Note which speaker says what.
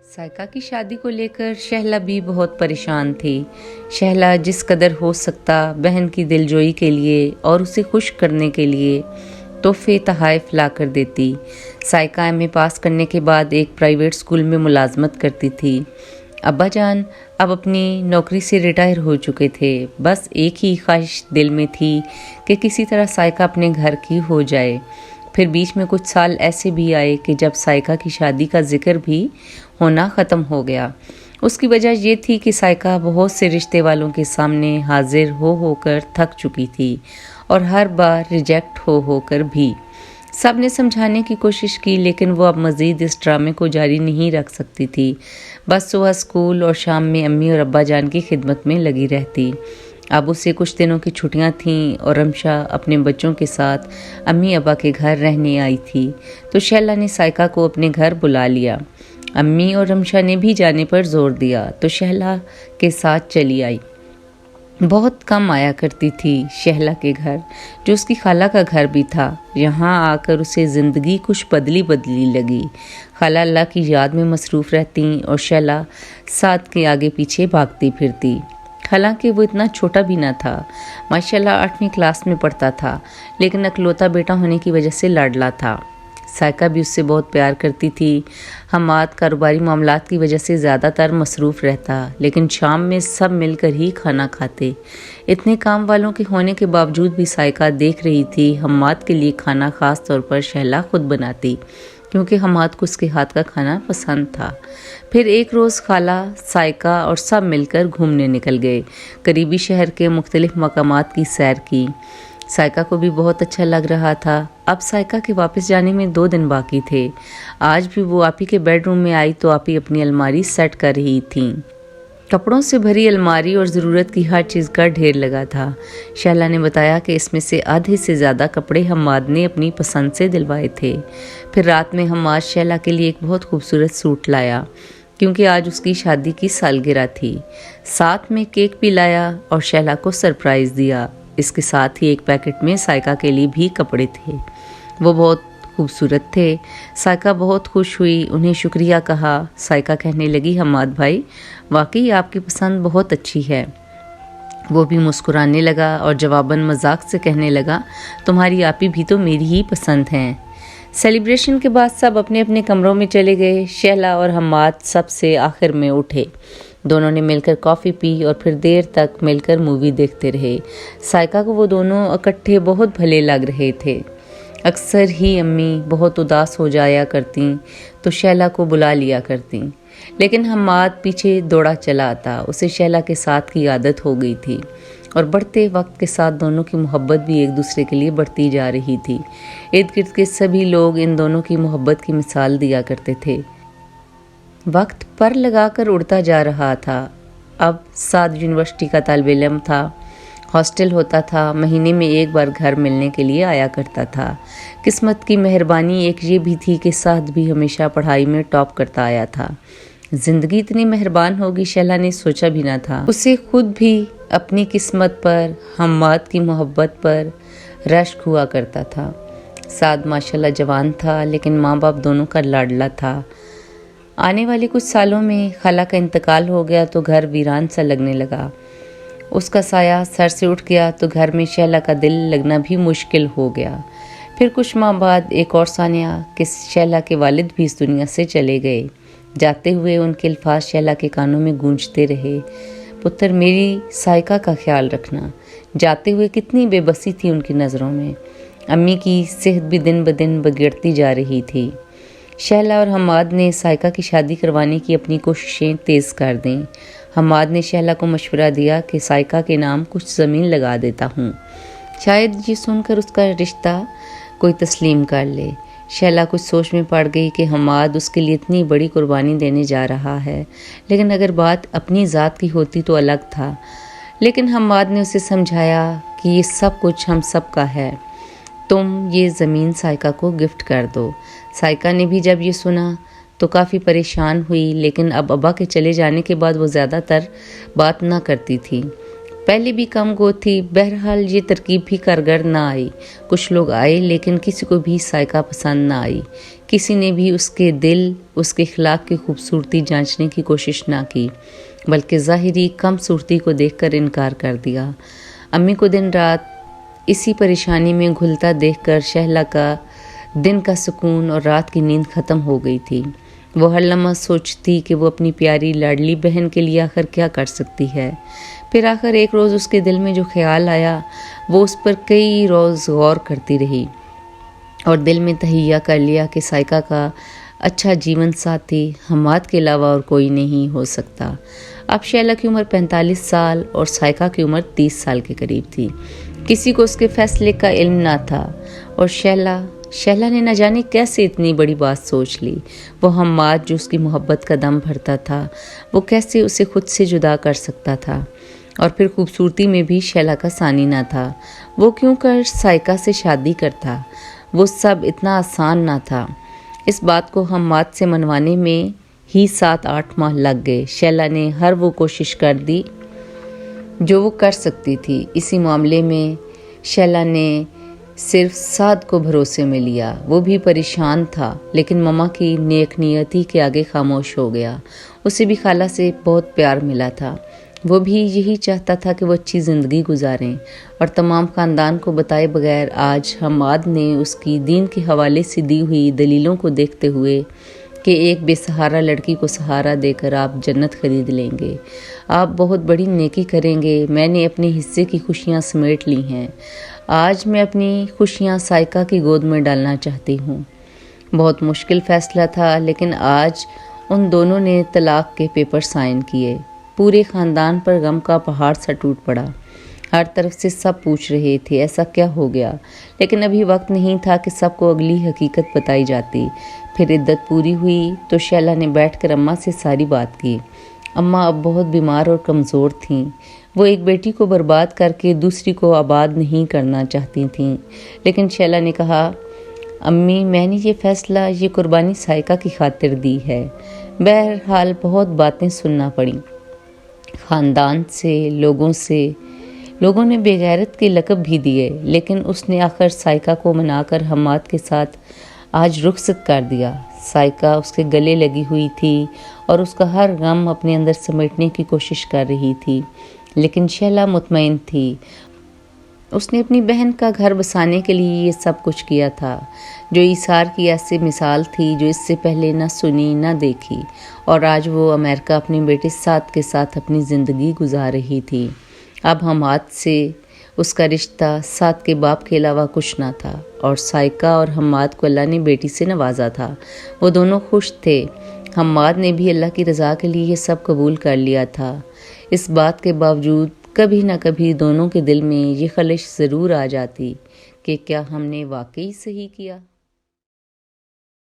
Speaker 1: साइका की शादी को लेकर शहला भी बहुत परेशान थी। शहला जिस कदर हो सकता बहन की दिलजोई के लिए और उसे खुश करने के लिए तोहफे तोहफ़े ला कर देती। साइका एमए पास करने के बाद एक प्राइवेट स्कूल में मुलाजमत करती थी। अब्बा जान अब अपनी नौकरी से रिटायर हो चुके थे। बस एक ही ख्वाहिश दिल में थी कि किसी तरह साइका अपने घर की हो जाए। फिर बीच में कुछ साल ऐसे भी आए कि जब साइका की शादी का जिक्र भी होना ख़त्म हो गया। उसकी वजह ये थी कि साइका बहुत से रिश्ते वालों के सामने हाजिर हो कर थक चुकी थी और हर बार रिजेक्ट हो कर भी। सब ने समझाने की कोशिश की, लेकिन वो अब मज़ीद इस ड्रामे को जारी नहीं रख सकती थी। बस सुबह स्कूल और शाम में अम्मी और अब्बा जान की खिदमत में लगी रहती। अब उसे कुछ दिनों की छुट्टियां थीं और रमशा अपने बच्चों के साथ अम्मी अब्बा के घर रहने आई थी, तो शैला ने साइका को अपने घर बुला लिया। अम्मी और रमशा ने भी जाने पर जोर दिया तो शहला के साथ चली आई। बहुत कम आया करती थी शहला के घर, जो उसकी खाला का घर भी था। यहाँ आकर उसे ज़िंदगी कुछ बदली बदली लगी। खाला अल्लाह की याद में मसरूफ़ रहती और शहला साथ के आगे पीछे भागती फिरती। हालांकि वो इतना छोटा भी ना था। माशाल्लाह 8वीं क्लास में पढ़ता था, लेकिन अकलौता बेटा होने की वजह से लाडला था। साइका भी उससे बहुत प्यार करती थी। हमाद कारोबारी मामलात की वजह से ज़्यादातर मसरूफ़ रहता, लेकिन शाम में सब मिलकर ही खाना खाते। इतने काम वालों के होने के बावजूद भी साइका देख रही थी हमाद के लिए खाना ख़ास तौर पर शहला खुद बनाती, क्योंकि हमाद को उसके हाथ का खाना पसंद था। फिर एक रोज़ खाला, साइका और सब मिलकर घूमने निकल गए। करीबी शहर के मुख्तलिफ मकामात की सैर की। साइका को भी बहुत अच्छा लग रहा था। अब साइका के वापस जाने में 2 दिन बाकी थे। आज भी वो आपी के बेडरूम में आई तो आपी अपनी अलमारी सेट कर रही थी। कपड़ों से भरी अलमारी और ज़रूरत की हर चीज़ का ढेर लगा था। शैला ने बताया कि इसमें से आधे से ज़्यादा कपड़े हम्माद ने अपनी पसंद से दिलवाए थे। फिर रात में हम्माद शैला के लिए एक बहुत खूबसूरत सूट लाया, क्योंकि आज उसकी शादी की सालगिरह थी। साथ में केक भी लाया और शैला को सरप्राइज़ दिया। इसके साथ ही एक पैकेट में साइका के लिए भी कपड़े थे। वो बहुत खूबसूरत थे। साइका बहुत खुश हुई, उन्हें शुक्रिया कहा। साइका कहने लगी, हम्माद भाई वाकई आपकी पसंद बहुत अच्छी है। वो भी मुस्कुराने लगा और जवाबन मजाक से कहने लगा, तुम्हारी आपी भी तो मेरी ही पसंद हैं। सेलिब्रेशन के बाद सब अपने अपने कमरों में चले गए। शैला और हम्माद सबसे आखिर में उठे। दोनों ने मिलकर कॉफ़ी पी और फिर देर तक मिलकर मूवी देखते रहे। साइका को वो दोनों इकट्ठे बहुत भले लग रहे थे। अक्सर ही अम्मी बहुत उदास हो जाया करती तो शैला को बुला लिया करती, लेकिन हम्माद पीछे दौड़ा चला आता। उसे शैला के साथ की आदत हो गई थी और बढ़ते वक्त के साथ दोनों की मोहब्बत भी एक दूसरे के लिए बढ़ती जा रही थी। इर्द गिर्द के सभी लोग इन दोनों की मोहब्बत की मिसाल दिया करते थे। वक्त पर लगाकर उड़ता जा रहा था। अब साद यूनिवर्सिटी का तालिब इल्म था। हॉस्टल होता था, महीने में एक बार घर मिलने के लिए आया करता था। किस्मत की मेहरबानी एक ये भी थी कि साद भी हमेशा पढ़ाई में टॉप करता आया था। ज़िंदगी इतनी मेहरबान होगी शैला ने सोचा भी ना था। उसे खुद भी अपनी किस्मत पर, हम्माद की मोहब्बत पर रश्क हुआ करता था। साद माशाल्लाह जवान था, लेकिन माँ बाप दोनों का लाडला था। आने वाले कुछ सालों में खाला का इंतकाल हो गया तो घर वीरान सा लगने लगा। उसका साया सर से उठ गया तो घर में शैला का दिल लगना भी मुश्किल हो गया। फिर कुछ माह बाद एक और सानिया कि शैला के वालिद भी इस दुनिया से चले गए। जाते हुए उनके अल्फाज शैला के कानों में गूंजते रहे, पुत्र मेरी साइका का ख्याल रखना। जाते हुए कितनी बेबसी थी उनकी नज़रों में। अम्मी की सेहत भी दिन ब दिन बिगड़ती जा रही थी। शैला और हम्माद ने साइका की शादी करवाने की अपनी कोशिशें तेज़ कर दें। हम्माद ने शैला को मशवरा दिया कि साइका के नाम कुछ ज़मीन लगा देता हूँ, शायद ये सुनकर उसका रिश्ता कोई तस्लीम कर ले। शैला कुछ सोच में पड़ गई कि हम्माद उसके लिए इतनी बड़ी कुर्बानी देने जा रहा है, लेकिन अगर बात अपनी ज़ात की होती तो अलग था। लेकिन हम्माद ने उसे समझाया कि ये सब कुछ हम सब का है, तुम ये ज़मीन साइका को गिफ्ट कर दो। साइका ने भी जब ये सुना तो काफ़ी परेशान हुई, लेकिन अब अब्बा के चले जाने के बाद वो ज़्यादातर बात ना करती थी। पहले भी कम गो थी। बहरहाल ये तरकीब भी कारगर ना आई। कुछ लोग आए, लेकिन किसी को भी साइका पसंद ना आई। کسی نے بھی اس کے دل، اس کے اخلاق کی خوبصورتی جانچنے کی کوشش نہ کی، بلکہ ظاہری کم صورتی کو دیکھ کر انکار کر دیا۔ امی کو دن رات اسی پریشانی میں گھلتا دیکھ کر شہلا کا دن کا سکون اور رات کی نیند ختم ہو گئی تھی۔ وہ ہر لمحہ سوچتی کہ وہ اپنی پیاری لاڈلی بہن کے لیے آخر کیا کر سکتی ہے۔ پھر آخر ایک روز اس کے دل میں جو خیال آیا وہ اس پر کئی روز غور کرتی رہی اور دل میں تہیہ کر لیا کہ سائیکا کا اچھا جیون ساتھی حماد کے علاوہ اور کوئی نہیں ہو سکتا۔ اب شہلا کی عمر 45 سال اور سائیکا کی عمر 30 سال کے قریب تھی۔ کسی کو اس کے فیصلے کا علم نہ تھا اور شہلا نے نہ جانے کیسے اتنی بڑی بات سوچ لی۔ وہ حماد جو اس کی محبت کا دم بھرتا تھا، وہ کیسے اسے خود سے جدا کر سکتا تھا؟ اور پھر خوبصورتی میں بھی شہلا کا ثانی نہ تھا۔ وہ کیوں کر سائیکا سے شادی کرتا؟ وہ سب اتنا آسان نہ تھا۔ اس بات کو حماد سے منوانے میں ہی 7-8 ماہ لگ گئے۔ شہلا نے ہر وہ کوشش کر دی جو وہ کر سکتی تھی۔ اسی معاملے میں شہلا نے صرف سعد کو بھروسے میں لیا۔ وہ بھی پریشان تھا، لیکن ماما کی نیک نیتی کے آگے خاموش ہو گیا۔ اسے بھی خالہ سے بہت پیار ملا تھا۔ وہ بھی یہی چاہتا تھا کہ وہ اچھی زندگی گزاریں، اور تمام خاندان کو بتائے بغیر آج حماد نے اس کی دین کے حوالے سے دی ہوئی دلیلوں کو دیکھتے ہوئے کہ ایک بے سہارا لڑکی کو سہارا دے کر آپ جنت خرید لیں گے، آپ بہت بڑی نیکی کریں گے، میں نے اپنے حصے کی خوشیاں سمیٹ لی ہیں، آج میں اپنی خوشیاں سائیکا کی گود میں ڈالنا چاہتی ہوں۔ بہت مشکل فیصلہ تھا، لیکن آج ان دونوں نے طلاق کے پیپر سائن کیے۔ پورے خاندان پر غم کا پہاڑ سا ٹوٹ پڑا۔ ہر طرف سے سب پوچھ رہے تھے ایسا کیا ہو گیا، لیکن ابھی وقت نہیں تھا کہ سب کو اگلی حقیقت بتائی جاتی۔ پھر عدت پوری ہوئی تو شہلا نے بیٹھ کر اماں سے ساری بات کی۔ اماں اب بہت بیمار اور کمزور تھیں۔ وہ ایک بیٹی کو برباد کر کے دوسری کو آباد نہیں کرنا چاہتی تھیں، لیکن شہلا نے کہا، امی میں نے یہ فیصلہ، یہ قربانی سائیکا کی خاطر دی ہے۔ بہرحال بہت باتیں سننا پڑیں، خاندان سے، لوگوں نے بے غیرت کے لقب بھی دیے، لیکن اس نے آخر سائیکا کو منا کر حماد کے ساتھ آج رخصت کر دیا۔ سائیکا اس کے گلے لگی ہوئی تھی اور اس کا ہر غم اپنے اندر سمیٹنے کی کوشش کر رہی تھی، لیکن شہلا مطمئن تھی۔ اس نے اپنی بہن کا گھر بسانے کے لیے یہ سب کچھ کیا تھا، جو ایثار کی ایسی مثال تھی جو اس سے پہلے نہ سنی نہ دیکھی، اور آج وہ امریکہ اپنے بیٹے سعد کے ساتھ اپنی زندگی گزار رہی تھی۔ اب حماد سے اس کا رشتہ سعد کے باپ کے علاوہ کچھ نہ تھا، اور سائیکا اور حماد کو اللہ نے بیٹی سے نوازا تھا۔ وہ دونوں خوش تھے۔ حماد نے بھی اللہ کی رضا کے لیے یہ سب قبول کر لیا تھا۔ اس بات کے باوجود کبھی نہ کبھی دونوں کے دل میں یہ خلش ضرور آ جاتی کہ کیا ہم نے واقعی صحیح کیا۔